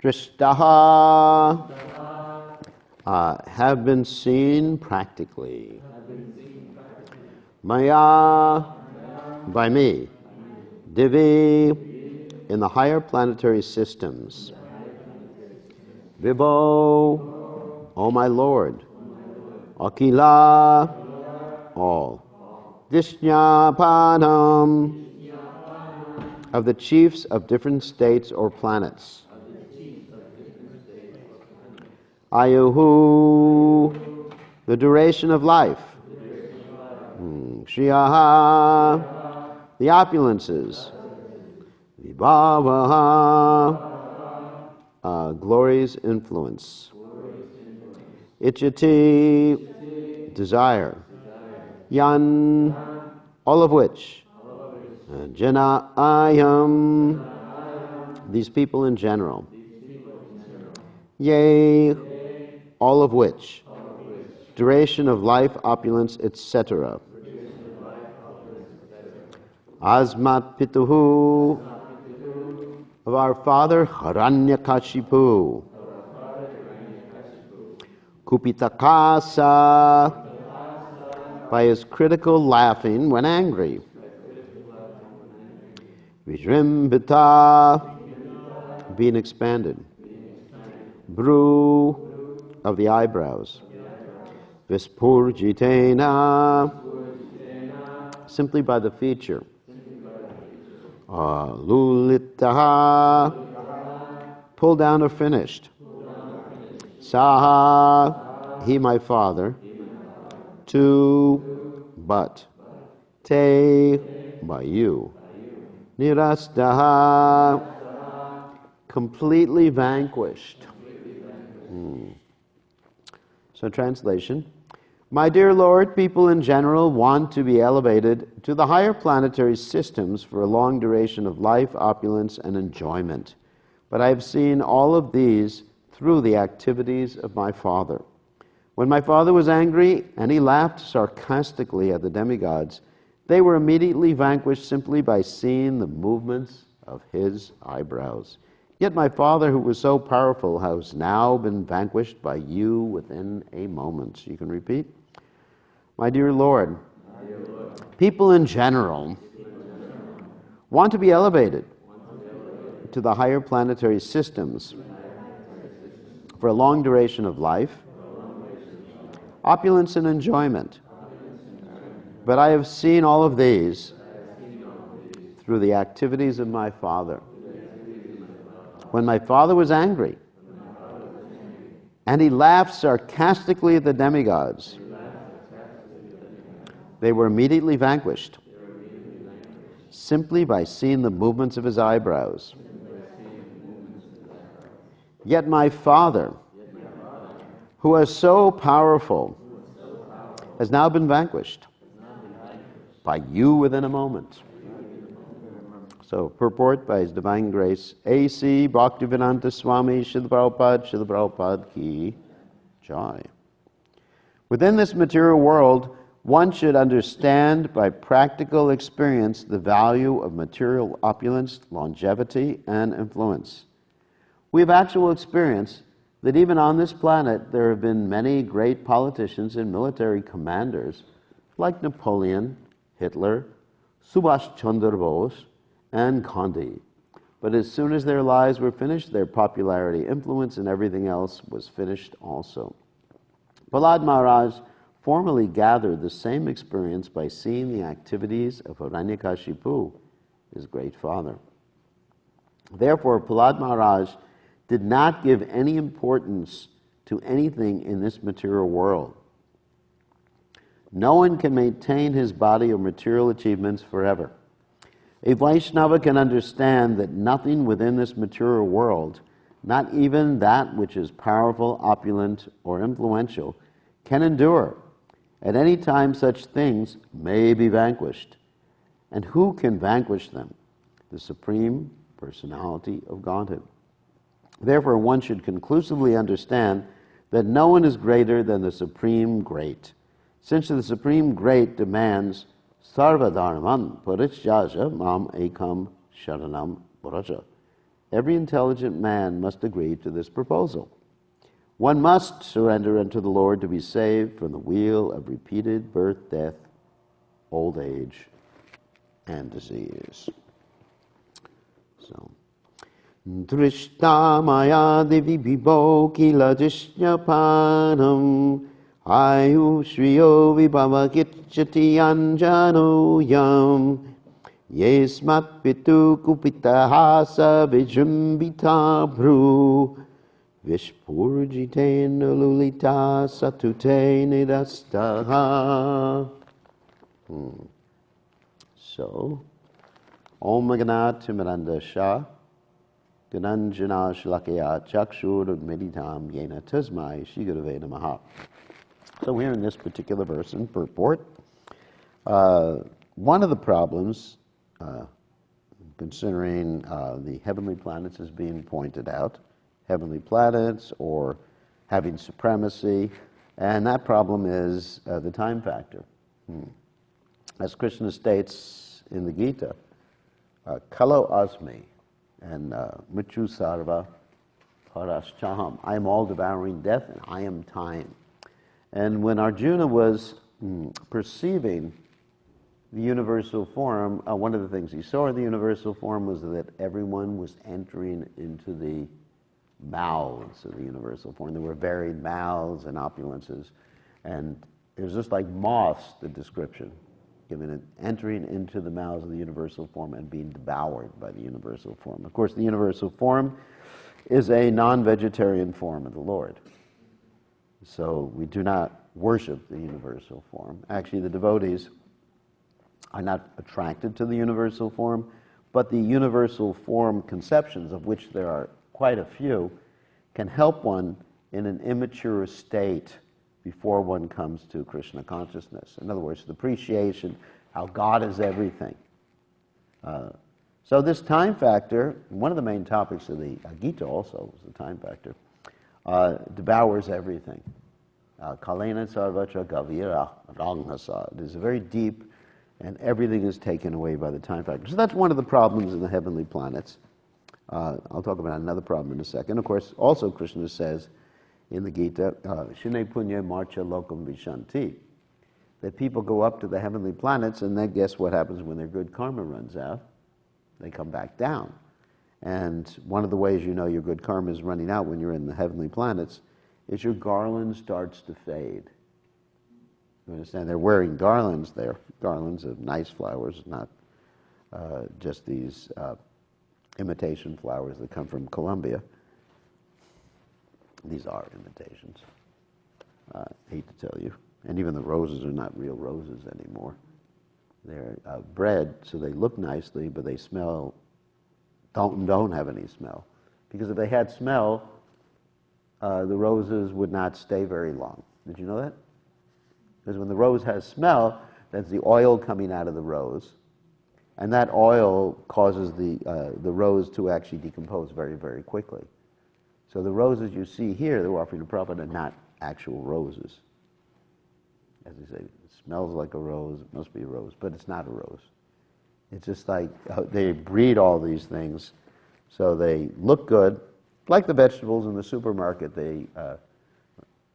drishtaha, have been seen practically. Maya, by me. Divi, in the higher planetary systems. Vibho, O my Lord. Akila, all. Dishnapanam, of the chiefs of different states or planets. Ayuhu, the duration of life. Shriyaha, the opulences. Vibhavaha, glory's influence. Ichati, desire. Yan, all of which. Jana ayam, these people in general. Yea, all of which. Duration of life, opulence, etc. Asmat pituhu, of our father Hiranyakashipu. Kupitakasa, by his critical laughing when angry. Vijrimbita, being expanded. Bru, of the eyebrows. Vispurjitena, simply by the feature. Lulitaha, pulled down or finished. Saha, he my father. Tu, but. Te, by you. Nirastaha, completely vanquished. So translation. My dear Lord, people in general want to be elevated to the higher planetary systems for a long duration of life, opulence, and enjoyment. But I have seen all of these through the activities of my father. When my father was angry and he laughed sarcastically at the demigods, they were immediately vanquished simply by seeing the movements of his eyebrows. Yet my father, who was so powerful, has now been vanquished by you within a moment. You can repeat. My dear Lord, people in general want to be elevated to the higher planetary systems for a long duration of life, opulence and enjoyment. But I have seen all of these through the activities of my father. When my father was angry and he laughed sarcastically at the demigods, they were immediately vanquished simply by seeing the movements of his eyebrows. Yet my father, who was so powerful, has now been vanquished by you within a moment. So, purport by His Divine Grace, A.C. Bhaktivedanta Swami Srila Prabhupada Ki Jai. Within this material world, one should understand by practical experience the value of material opulence, longevity, and influence. We have actual experience that even on this planet there have been many great politicians and military commanders like Napoleon, Hitler, Subhash Chandra Bose, and Gandhi. But as soon as their lives were finished, their popularity, influence, and everything else was finished also. Prahlad Maharaj formerly gathered the same experience by seeing the activities of Hiranyakashipu, his great father. Therefore, Prahlad Maharaj did not give any importance to anything in this material world. No one can maintain his body or material achievements forever. A Vaishnava can understand that nothing within this material world, not even that which is powerful, opulent, or influential, can endure. At any time, such things may be vanquished. And who can vanquish them? The Supreme Personality of Godhead. Therefore, one should conclusively understand that no one is greater than the Supreme Great. Since the Supreme Great demands Sarva Dharman Parityajya Mam Ekam Sharanam Vraja. every intelligent man must agree to this proposal. One must surrender unto the Lord to be saved from the wheel of repeated birth, death, old age, and disease. So, Drishta maya devi bibho kila jishyapanam ayu shriyo vibhava kitchati anjano yam yesmat pitu kupita hasa vijrumbita bhru vishpurjitena lulita satute nidastaha. So, Om Ganat Timiranda Shah Gananjana Shlakaya Chakshur Meditam Yena Tasmai Shigurave Namaha. So here in this particular verse in purport, one of the problems, considering the heavenly planets as being pointed out, heavenly planets or having supremacy, and that problem is the time factor. As Krishna states in the Gita, Kalo Asmi and Mritu Sarva Paraschaham. I am all devouring death and I am time. And when Arjuna was perceiving the universal form, one of the things he saw in the universal form was that everyone was entering into the mouths of the universal form. There were varied mouths and opulences, and it was just like moths, the description given it, entering into the mouths of the universal form and being devoured by the universal form. Of course, the universal form is a non-vegetarian form of the Lord. So we do not worship the universal form. Actually, the devotees are not attracted to the universal form, but the universal form conceptions, of which there are quite a few, can help one in an immature state before one comes to Krishna consciousness. In other words, the appreciation, how God is everything. So this time factor, one of the main topics of the Gita also is the time factor, devours everything. Kalena sarvatra gavira ranghasa. It is very deep, and everything is taken away by the time factor. So that's one of the problems in the heavenly planets. I'll talk about another problem in a second. Of course, also Krishna says in the Gita, Shine punya marcha lokam vishanti, that people go up to the heavenly planets, and then guess what happens when their good karma runs out? They come back down. And one of the ways you know your good karma is running out when you're in the heavenly planets is your garland starts to fade. You understand? They're wearing garlands there, garlands of nice flowers, not just these imitation flowers that come from Colombia. These are imitations. I hate to tell you. And even the roses are not real roses anymore. They're bred so they look nicely, but they smell, don't have any smell. Because if they had smell, the roses would not stay very long. Did you know that? Because when the rose has smell, that's the oil coming out of the rose. And that oil causes the rose to actually decompose very, very quickly. So the roses you see here, they're offering to Prabhupada, are not actual roses. As they say, it smells like a rose, it must be a rose, but it's not a rose. It's just like they breed all these things so they look good. Like the vegetables in the supermarket, they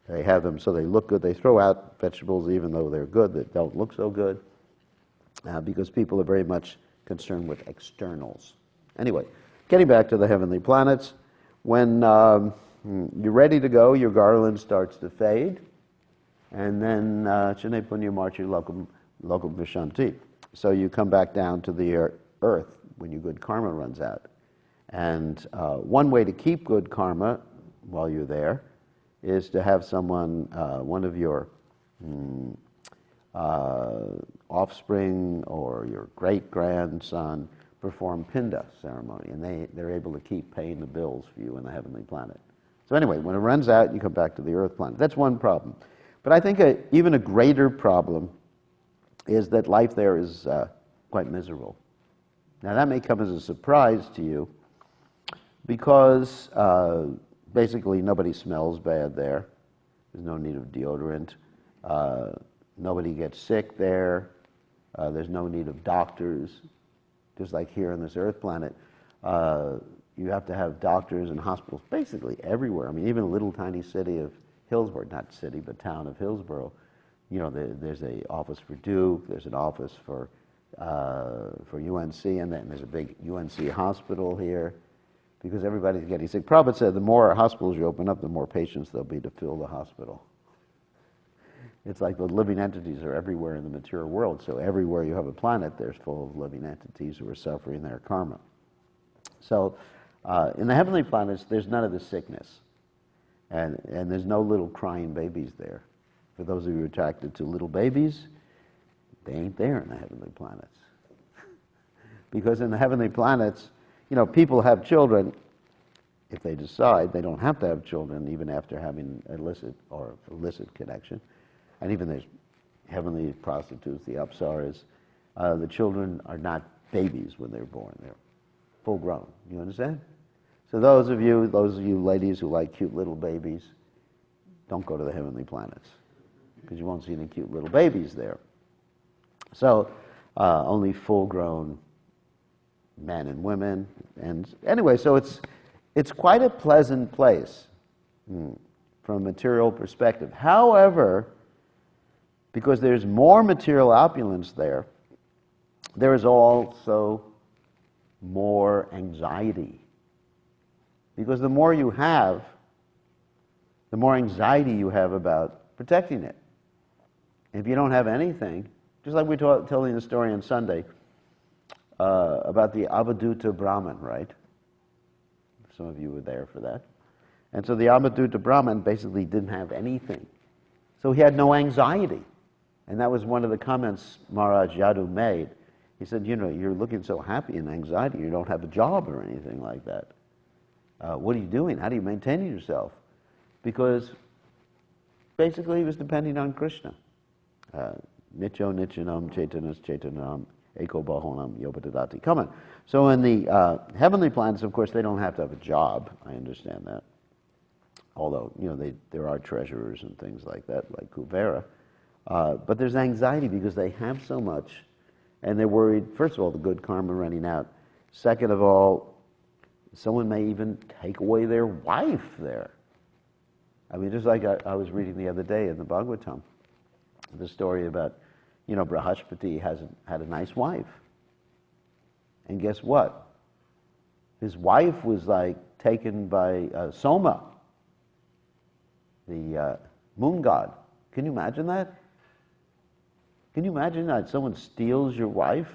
have them so they look good. They throw out vegetables even though they're good that don't look so good because people are very much concerned with externals. Anyway, getting back to the heavenly planets, when you're ready to go, your garland starts to fade, and then Chane Punya Marchi Lokam Vishanti. So you come back down to the earth when your good karma runs out. And one way to keep good karma while you're there is to have someone, one of your offspring or your great-grandson perform pinda ceremony, and they're able to keep paying the bills for you in the heavenly planet. So anyway, when it runs out, you come back to the earth planet. That's one problem. But I think even a greater problem is that life there is quite miserable. Now that may come as a surprise to you because basically nobody smells bad there. There's no need of deodorant. Nobody gets sick there. There's no need of doctors. Just like here on this earth planet, you have to have doctors and hospitals basically everywhere. I mean, even a little tiny city of Hillsborough, not city, but town of Hillsborough, there's an office for Duke, there's an office for UNC, and then there's a big UNC hospital here, because everybody's getting sick. Prabhupada said the more hospitals you open up, the more patients there'll be to fill the hospital. It's like the living entities are everywhere in the material world, so everywhere you have a planet, there's full of living entities who are suffering their karma. So in the heavenly planets, there's none of the sickness, and there's no little crying babies there. For those of you attracted to little babies, they ain't there in the heavenly planets. Because in the heavenly planets, people have children if they decide. They don't have to have children even after having illicit connection. And even there's heavenly prostitutes, the apsaras. The children are not babies when they're born. They're full grown. You understand? So those of you ladies who like cute little babies, don't go to the heavenly planets, because you won't see any cute little babies there. So only full-grown men and women. And anyway, so it's quite a pleasant place from a material perspective. However, because there's more material opulence there, there is also more anxiety. Because the more you have, the more anxiety you have about protecting it. If you don't have anything, just like we were telling the story on Sunday about the Avaduta Brahmin, right? Some of you were there for that. And so the Avaduta Brahmin basically didn't have anything. So he had no anxiety. And that was one of the comments Maharaj Yadu made. He said, you're looking so happy and anxiety, you don't have a job or anything like that. What are you doing? How do you maintain yourself? Because basically he was depending on Krishna. Nityo Nityanam Chaitanas Chaitanam Eko Bahonam Yopadadati. Come on. So in the heavenly planets, of course, they don't have to have a job. I understand that. Although, there are treasurers and things like that, like Kuvera. But there's anxiety because they have so much, and they're worried, first of all, the good karma running out. Second of all, someone may even take away their wife there. I mean, just like I was reading the other day in the Bhagavatam, the story about, Brihaspati had a nice wife. And guess what? His wife was taken by Soma, the moon god. Can you imagine that? Can you imagine that someone steals your wife?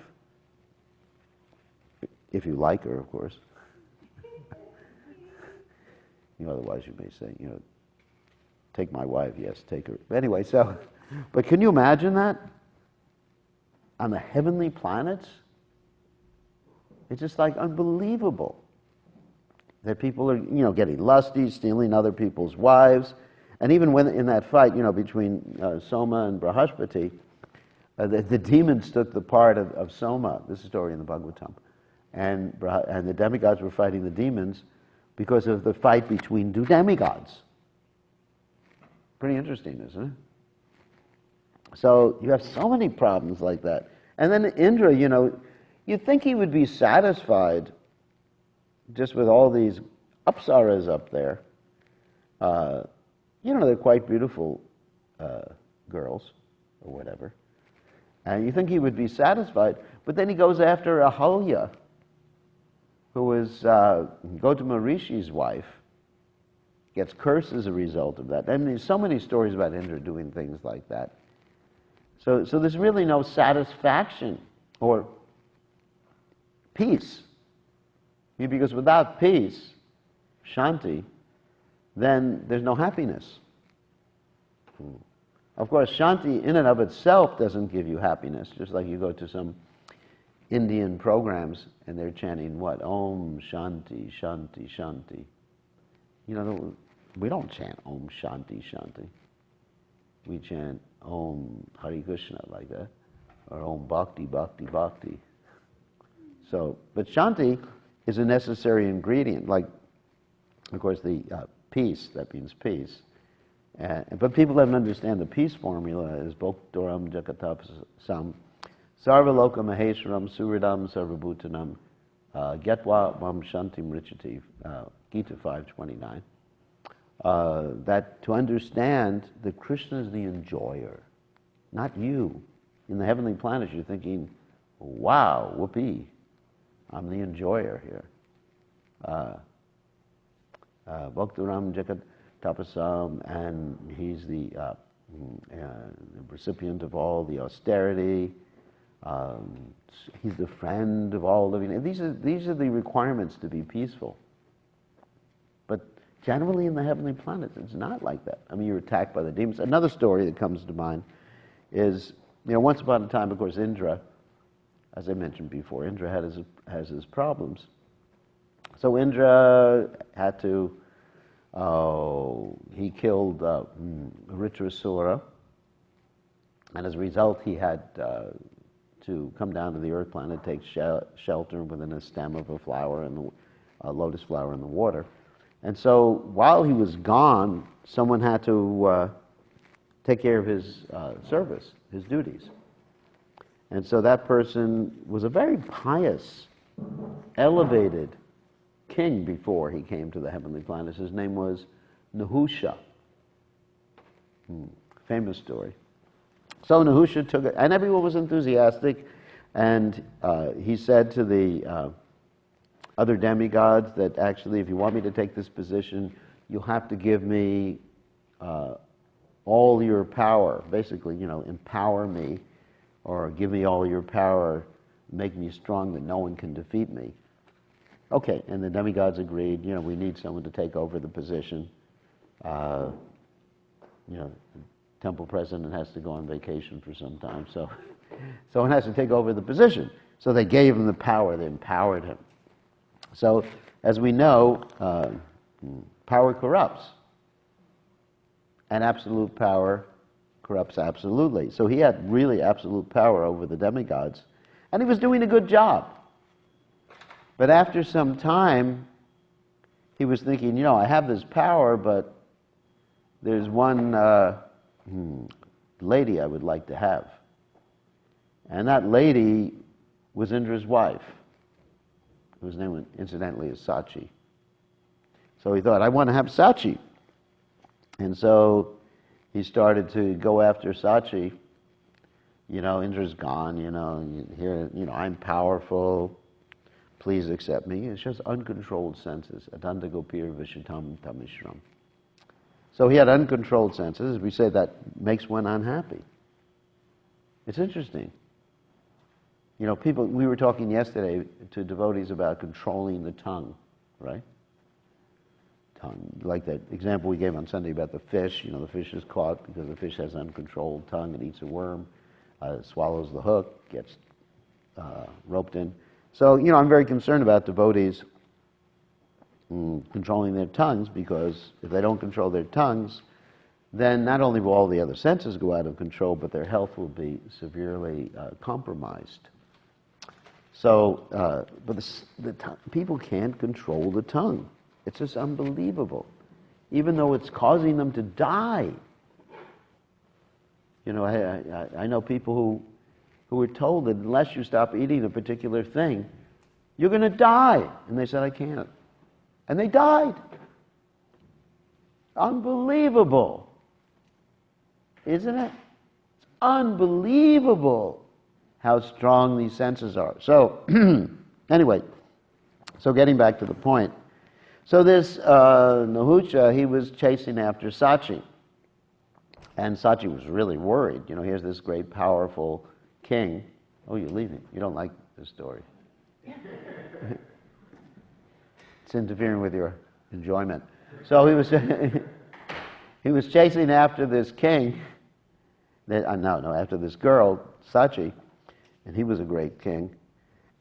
If you like her, of course. Otherwise you may say, take my wife, yes, take her. Anyway, but can you imagine that? On the heavenly planets? It's just unbelievable that people are, getting lusty, stealing other people's wives. And even when in that fight, between Soma and Brihaspati, the demons took the part of Soma. This is a story in the Bhagavatam. And the demigods were fighting the demons because of the fight between two demigods. Pretty interesting, isn't it? So you have so many problems like that. And then Indra, you'd think he would be satisfied just with all these apsaras up there. They're quite beautiful girls or whatever. And you think he would be satisfied, but then he goes after Ahalya, who is Gautama Rishi's wife, gets cursed as a result of that. I mean, there's so many stories about Indra doing things like that. So there's really no satisfaction or peace. Because without peace, shanti, then there's no happiness. Of course, shanti in and of itself doesn't give you happiness, just like you go to some Indian programs and they're chanting what? Om Shanti, Shanti, Shanti. We don't chant Om Shanti, Shanti. We chant Om Hare Krishna like that, or Om Bhakti, Bhakti, Bhakti. But Shanti is a necessary ingredient, like, of course, the peace, that means peace. But people don't understand the peace formula is Bhoktoram Jakatapasam Sarvaloka Maheshwaram Suridam Sarvabhutanam Gyatva Mam Shantim Richati, Gita 5:29, that to understand that Krishna is the enjoyer, not you. In the heavenly planets, you're thinking, wow, whoopee, I'm the enjoyer here. Bhaktaram Jagat Tapasam, and he's the recipient of all the austerity. He's the friend of all living. And these are the requirements to be peaceful. But generally in the heavenly planets, it's not like that. I mean, you're attacked by the demons. Another story that comes to mind is, once upon a time, of course, Indra, as I mentioned before, Indra has his problems. So Indra had to, he killed Vritrasura, and as a result he had to come down to the earth planet, take shelter within a stem of a flower, and a lotus flower in the water. And so while he was gone, someone had to take care of his service, his duties. And so that person was a very pious, elevated king before he came to the heavenly planets. His name was Nahusha. Famous story. So Nahusha took it, and everyone was enthusiastic, and he said to the other demigods that actually, if you want me to take this position, you'll have to give me all your power. Basically, empower me, or give me all your power, make me strong that no one can defeat me. Okay, and the demigods agreed, we need someone to take over the position. The temple president has to go on vacation for some time, so someone has to take over the position. So they gave him the power, they empowered him. So, as we know, power corrupts. And absolute power corrupts absolutely. So he had really absolute power over the demigods. And he was doing a good job. But after some time, he was thinking, I have this power, but there's one lady I would like to have. And that lady was Indra's wife, whose name, incidentally, is Sachi. So he thought, I want to have Sachi. And so he started to go after Sachi. Indra's gone, here, I'm powerful. Please accept me. It's just uncontrolled senses. Adanda Gopir Vishitam Tamishram. So he had uncontrolled senses. As we say, that makes one unhappy. It's interesting. People, we were talking yesterday to devotees about controlling the tongue, right? Tongue. Like that example we gave on Sunday about the fish. The fish is caught because the fish has uncontrolled tongue and eats a worm, swallows the hook, gets roped in. So, I'm very concerned about devotees controlling their tongues, because if they don't control their tongues, then not only will all the other senses go out of control, but their health will be severely compromised. So, but people can't control the tongue. It's just unbelievable. Even though it's causing them to die. I know people who were told that unless you stop eating a particular thing, you're going to die. And they said, I can't. And they died. Unbelievable. Isn't it? It's unbelievable how strong these senses are. So, anyway, so getting back to the point. So this Nahusha, he was chasing after Sachi. And Sachi was really worried. Here's this great, powerful king. Oh, you're leaving. You don't like this story. It's interfering with your enjoyment. So he was chasing after this king. After this girl, Sachi, and he was a great king.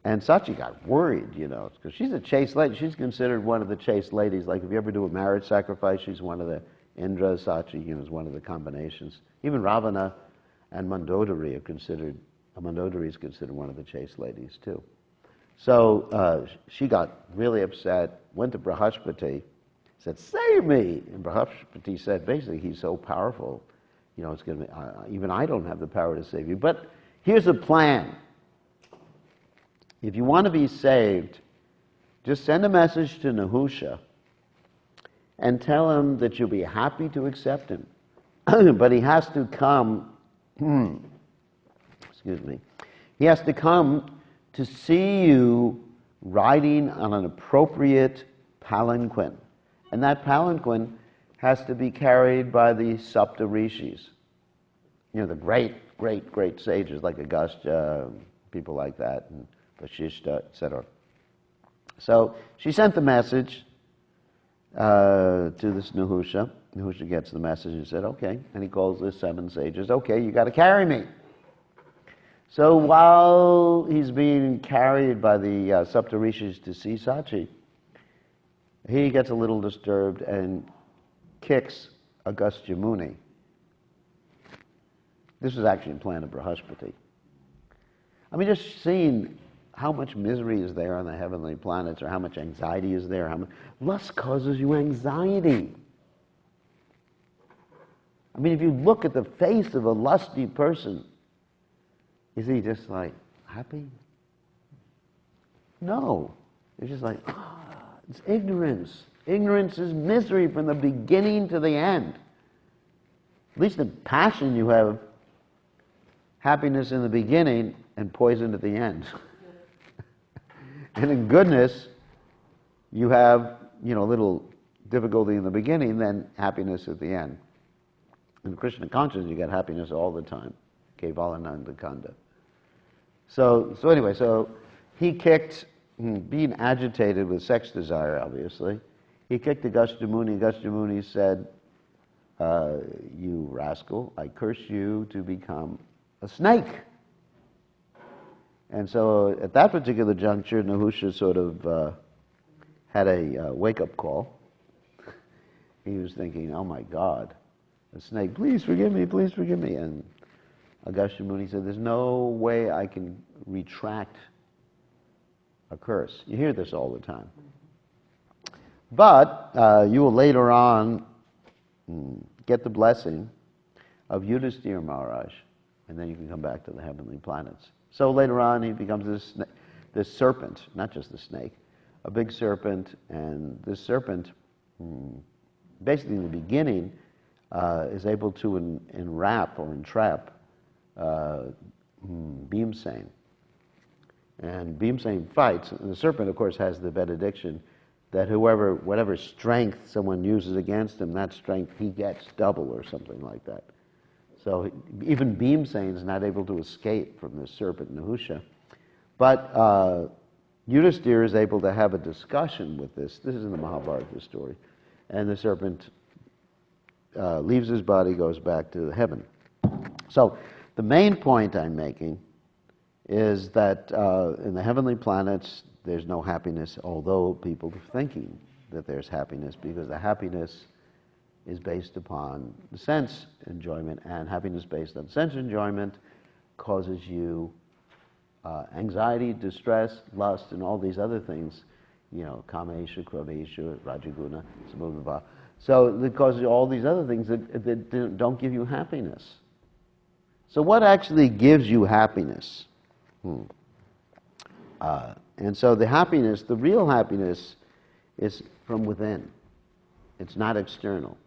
And Sachi got worried, because she's a chaste lady. She's considered one of the chaste ladies. Like if you ever do a marriage sacrifice, she's one of the Indra, Sachi, is one of the combinations. Even Ravana and Mandodari are considered. Mandodari is considered one of the chaste ladies too. So she got really upset, went to Brahaspati, said, save me! And Brahaspati said, basically, he's so powerful, it's going to be, even I don't have the power to save you. But here's a plan. If you want to be saved, just send a message to Nahusha and tell him that you'll be happy to accept him. But he has to come, excuse me, he has to come to see you riding on an appropriate palanquin. And that palanquin has to be carried by the Saptarishis. You know, the great, great, great sages like Agastya, people like that, and Vashishta, etc. So she sent the message to this Nahusha. Nahusha gets the message and said, okay. And he calls the 7 sages, okay, you got to carry me. So while he's being carried by the Saptarishis to see Sachi, he gets a little disturbed and kicks Agastya Muni. This was actually a plan of Brihaspati. I mean, just seeing how much misery is there on the heavenly planets, or how much anxiety is there. Lust causes you anxiety. I mean, if you look at the face of a lusty person, is he just like happy? No. It's just like, it's ignorance. Ignorance is misery from the beginning to the end. At least in passion you have happiness in the beginning and poison at the end. And in goodness, you have, a little difficulty in the beginning, then happiness at the end. In Krishna consciousness, you get happiness all the time. Kevalananda Kanda. So anyway, he kicked, being agitated with sex desire, obviously, he kicked Agastya Muni. Agastya Muni said, you rascal, I curse you to become a snake. And so at that particular juncture, Nahusha sort of had a wake-up call. He was thinking, oh my God, a snake, please forgive me, please forgive me. And Agastya Muni said, there's no way I can retract a curse. You hear this all the time. But you will later on get the blessing of Yudhisthira Maharaj, and then you can come back to the heavenly planets. So later on, he becomes this serpent, not just the snake, a big serpent, and this serpent, basically in the beginning, is able to enwrap or entrap Bhimsen. And Bhimsen fights, and the serpent, of course, has the benediction that whatever strength someone uses against him, that strength he gets double or something like that. So even Bhimsen is not able to escape from this serpent, Nahusha. But Yudhisthira is able to have a discussion with this. This is in the Mahabharata story. And the serpent leaves his body, goes back to heaven. So the main point I'm making is that in the heavenly planets, there's no happiness, although people are thinking that there's happiness, because the happiness is based upon the sense enjoyment, and happiness based on sense enjoyment causes you anxiety, distress, lust, and all these other things, kamesha, krodesha, rajaguna, samudvava. So it causes you all these other things that don't give you happiness. So what actually gives you happiness? And so the happiness, the real happiness, is from within. It's not external.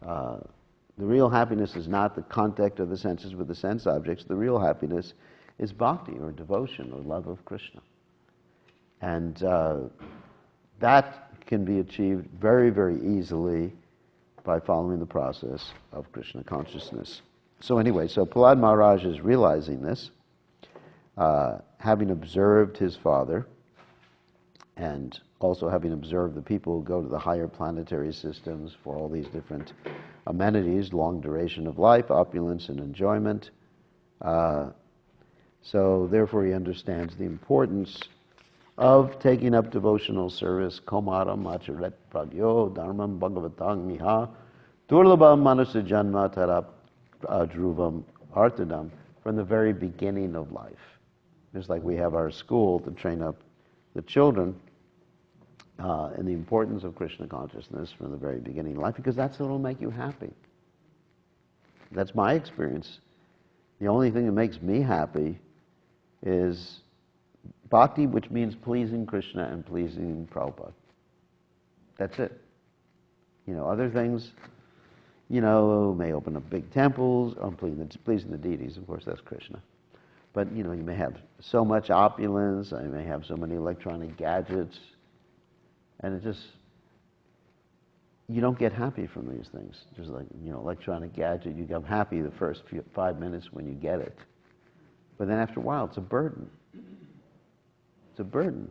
The real happiness is not the contact of the senses with the sense objects. The real happiness is bhakti, or devotion, or love of Krishna. And that can be achieved very, very easily by following the process of Krishna consciousness. So anyway, Prahlad Maharaj is realizing this, having observed his father, and also having observed the people who go to the higher planetary systems for all these different amenities, long duration of life, opulence, and enjoyment. So therefore he understands the importance of taking up devotional service. Komaram acharet pragyo dharmam bhagavatang miha durlabham manasa janma tarap dhruvam artadam, from the very beginning of life. Just like we have our school to train up the children in the importance of Krishna consciousness from the very beginning of life, because that's what will make you happy. That's my experience. The only thing that makes me happy is bhakti, which means pleasing Krishna and pleasing Prabhupada. That's it. Other things, may open up big temples, pleasing the deities, of course, that's Krishna. But, you may have so much opulence, you may have so many electronic gadgets, and you don't get happy from these things. Just like, electronic gadget, you get happy the first 5 minutes when you get it. But then after a while, it's a burden. It's a burden.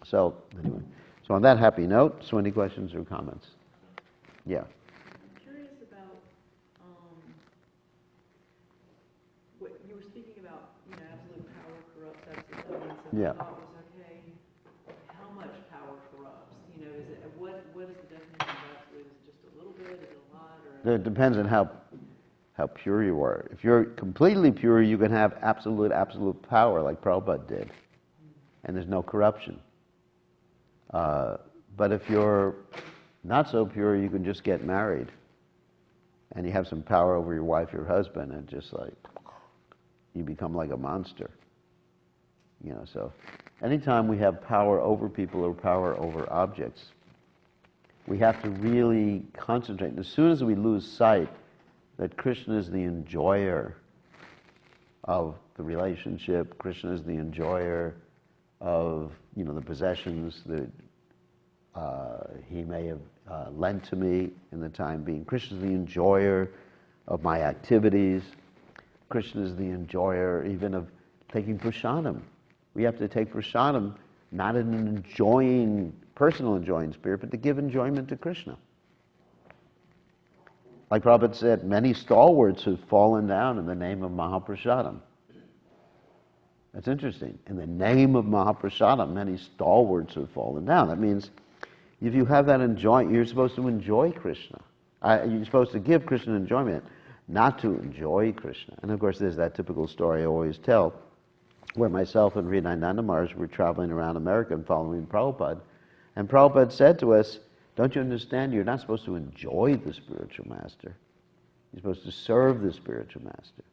So, anyway. So on that happy note, so any questions or comments? Yeah. I'm curious about what you were speaking about, absolute power corrupts, absolute dominance. And Yeah. my thought was, okay, how much power corrupts? What is the definition of absolute? Is it just a little bit? Is it a lot? Or It depends on how pure you are. If you're completely pure, you can have absolute power like Prabhupada did. And there's no corruption. But if you're not so pure, you can just get married. And you have some power over your wife, your husband, and just like, you become like a monster. So anytime we have power over people or power over objects, we have to really concentrate. And as soon as we lose sight that Krishna is the enjoyer of the relationship, Krishna is the enjoyer of, the possessions that he may have lent to me in the time being. Krishna is the enjoyer of my activities. Krishna is the enjoyer even of taking prasadam. We have to take prasadam not in an personal enjoying spirit, but to give enjoyment to Krishna. Like Prabhupada said, many stalwarts have fallen down in the name of Mahaprasadam. That's interesting. In the name of Mahaprasadam, many stalwarts have fallen down. That means if you have that enjoyment, you're supposed to enjoy Krishna. You're supposed to give Krishna enjoyment, not to enjoy Krishna. And of course, there's that typical story I always tell, where myself and Hridayananda Maharaj were traveling around America and following Prabhupada. And Prabhupada said to us, don't you understand? You're not supposed to enjoy the spiritual master. You're supposed to serve the spiritual master.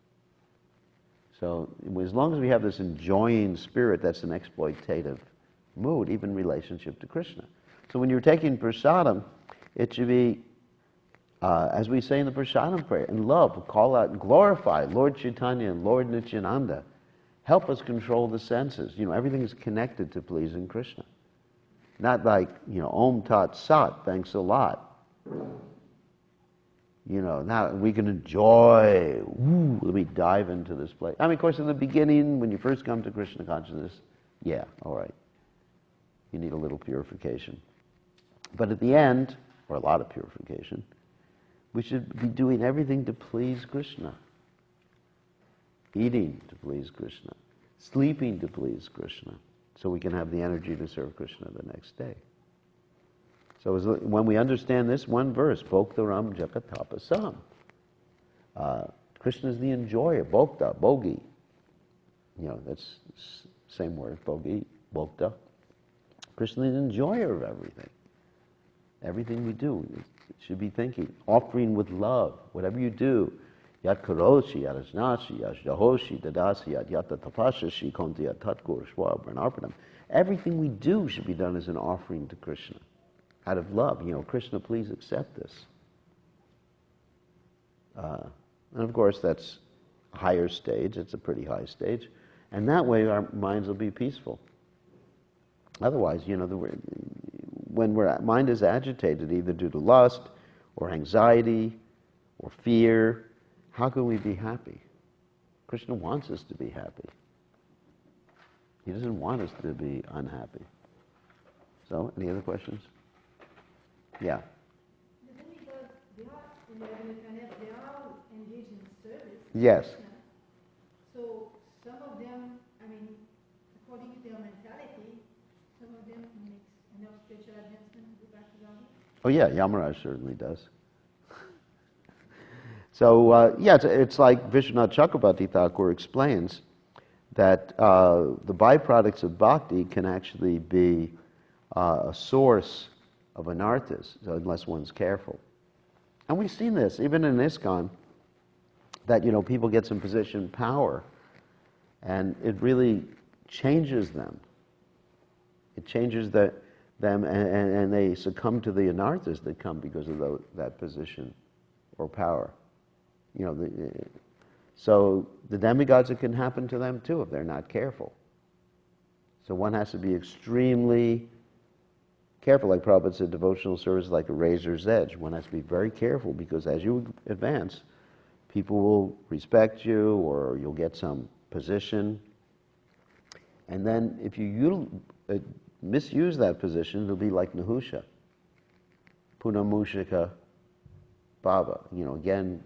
So as long as we have this enjoying spirit, that's an exploitative mood, even in relationship to Krishna. So when you're taking prasadam, it should be, as we say in the prasadam prayer, in love, call out and glorify Lord Chaitanya and Lord Nityananda. Help us control the senses. Everything is connected to pleasing Krishna. Not like, Om Tat Sat, thanks a lot. Now we can enjoy, let me dive into this place. I mean, of course, in the beginning, when you first come to Krishna consciousness, yeah, all right. You need a little purification. But at the end, or a lot of purification, we should be doing everything to please Krishna. Eating to please Krishna. Sleeping to please Krishna. So we can have the energy to serve Krishna the next day. So when we understand this one verse, Bhoktaram Jagatapasam, Krishna is the enjoyer, Bhokta, Bhogi. That's same word, Bhogi, Bhokta. Krishna is the enjoyer of everything. Everything we do, it should be thinking, offering with love, whatever you do. Yat karoshi, yat ajnashi, yat jahoshi, dadasi, yat yata tapashashi, konti yat tatgur, shwabranarpanam. Everything we do should be done as an offering to Krishna. Out of love, Krishna, please accept this. And of course, that's a higher stage. It's a pretty high stage. And that way, our minds will be peaceful. Otherwise, when our mind is agitated, either due to lust, or anxiety, or fear, how can we be happy? Krishna wants us to be happy. He doesn't want us to be unhappy. So, any other questions? Yeah. The demigods, they are engaged in service. Yes. So some of them, according to their mentality, some of them make enough spiritual advancement to go back to God. Oh yeah, Yamaraj certainly does. So it's like Vishwanath Chakrabarti Thakur explains that the byproducts of bhakti can actually be a source of anarthas, unless one's careful. And we've seen this, even in ISKCON, that, people get some position power, and it really changes them. It changes them, and they succumb to the anarthas that come because of that position or power. So the demigods, it can happen to them too if they're not careful. So one has to be extremely careful. Like Prabhupada said, devotional service is like a razor's edge. One has to be very careful because as you advance, people will respect you or you'll get some position. And then if you misuse that position, it'll be like Nahusha. Punamushika Baba. Again,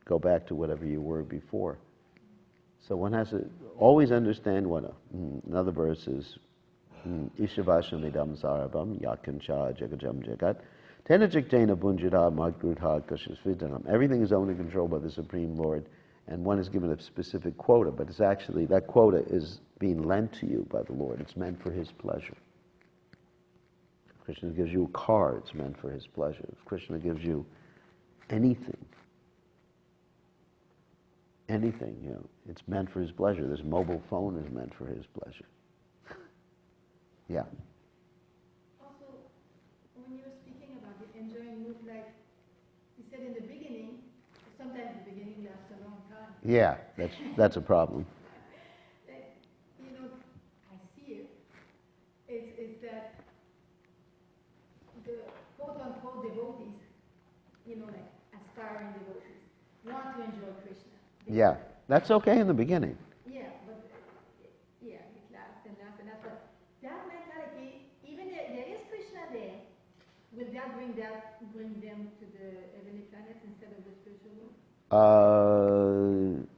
go back to whatever you were before. So one has to always understand what another verse is. Ishavasham idam sarabam yakancha jagajam jagat tenajiktena bunjita madgrudha kashasvidanam. Everything is owned and controlled by the Supreme Lord, and one is given a specific quota, but it's actually, that quota is being lent to you by the Lord. It's meant for His pleasure. If Krishna gives you a car, it's meant for His pleasure. If Krishna gives you anything, it's meant for His pleasure. This mobile phone is meant for His pleasure. Yeah. Also, when you were speaking about the enjoying mood, like you said in the beginning, sometimes the beginning lasts a long time. Yeah, that's a problem. I see it. It's that the quote-unquote devotees, like aspiring devotees, want to enjoy Krishna. Yeah, that's okay in the beginning. Yeah, but it lasts and lasts and lasts. But that mentality, even there is Krishna there, will that bring them to the heavenly planets instead of the spiritual world?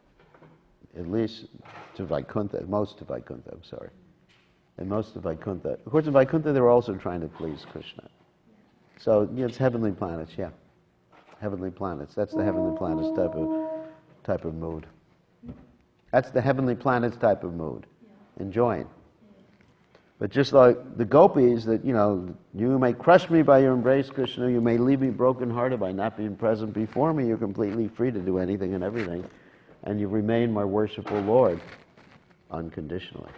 At least to Vaikuntha, most to Vaikuntha, I'm sorry. And most of Vaikuntha. Of course, in Vaikuntha, they were also trying to please Krishna. So, it's heavenly planets, yeah. Heavenly planets. That's the heavenly planets type of mood. That's the heavenly planets type of mood. Enjoying. But just like the gopis, that, you may crush me by your embrace, Krishna, you may leave me brokenhearted by not being present before me, you're completely free to do anything and everything, and you remain my worshipful Lord unconditionally.